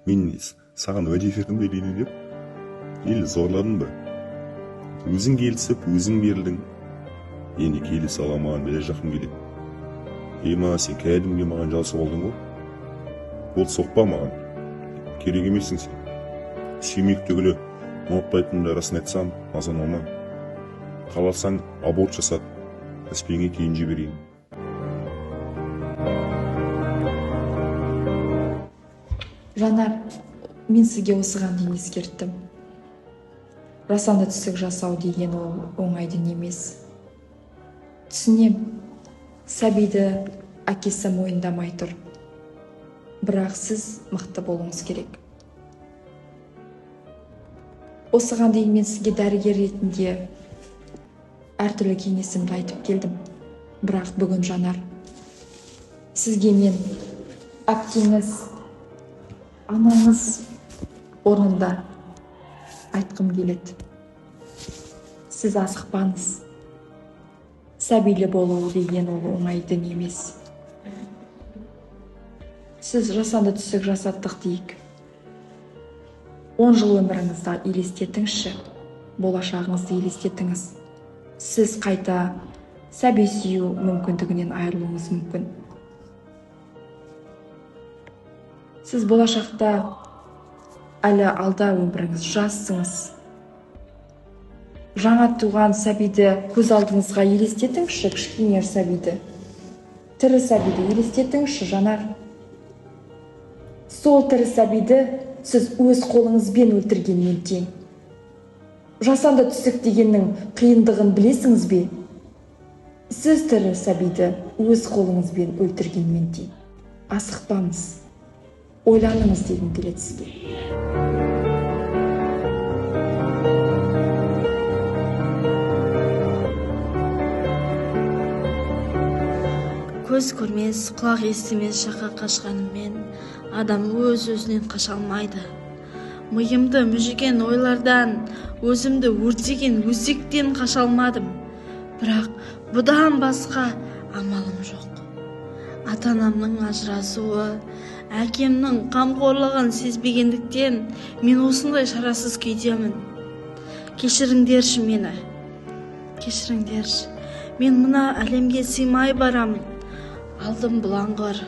Мен саған уәде бердім бе үйлене деп? Или зорладың ба? Өзің келісіп, өзің берілдің. Енді келісе ала маған бәрі жақын келеді. Ема, сен кәдімге маған жау соғылдың ғой. Ол соқпа маған. Керек емессің сен. Сүймек түгілі ұнатпайтынымды расын айтсам, мазан алма. Қаласаң аборт жасат, Каспиңе кейін жіберейін. Жанар, мен сізге осыған дейін ескерттім. Жасанды түсік жасау деген ол оңай дүние емес. Түсінем, сәбиді әкесі мойындамай тұр. Бірақ сіз мықты болуыңыз керек. Осыған дейін мен сізге дәрігер ретінде әртүрлі кеңесімді айтып келдім. Бірақ бүгін Жанар, сізге мен әпкеңіз, анаңыз орнында айтқым келеді. Сіз асықпаңыз. Сәбилі болу деген ол оңай дүние емес. Сіз жасанды түсік жасаттық дейік. 10 жыл өміріңізді елестетіңізші, болашағыңызды елестетіңіз. Сіз қайта сәби сүю мүмкіндігінен айырылуыңыз мүмкін. Сіз болашақта әлі алда өміріңіз жассыңыз. Жаңа туған сәбиді көз алдыңызға елестетіңізші, кішкене сәбиді. Тірі сәбиді елестетіңізші, Жанар. Сол тірі сәбиді сіз өз қолыңызбен өлтіргенмен тең. Жасанды түсік дегеннің қиындығын білесіңіз бе? Сіз тірі сәбиді өз қолыңызбен өлтіргенмен тең. Асықпаңыз. Ойланыңыз дегім келеді сізге. Көз көрмес, құлақ естімес жаққа қашқаныммен адам өз-өзінен қаша алмайды. Миымды мүжіген ойлардан, өзімді өртеген өсектен қаша алмадым. Бірақ бұдан басқа амалым жоқ. Ата-анамның ажырасуы, әкемнің қамқорлығын сезбегендіктен мен осындай шарасыз күйдемін. Кешіріңдерші мені. Кешіріңдерші. Мен мына әлемге сыймай барамын. Алдым бұлаңғыр.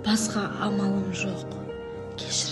Басқа амалым жоқ. Кешіріңдерші.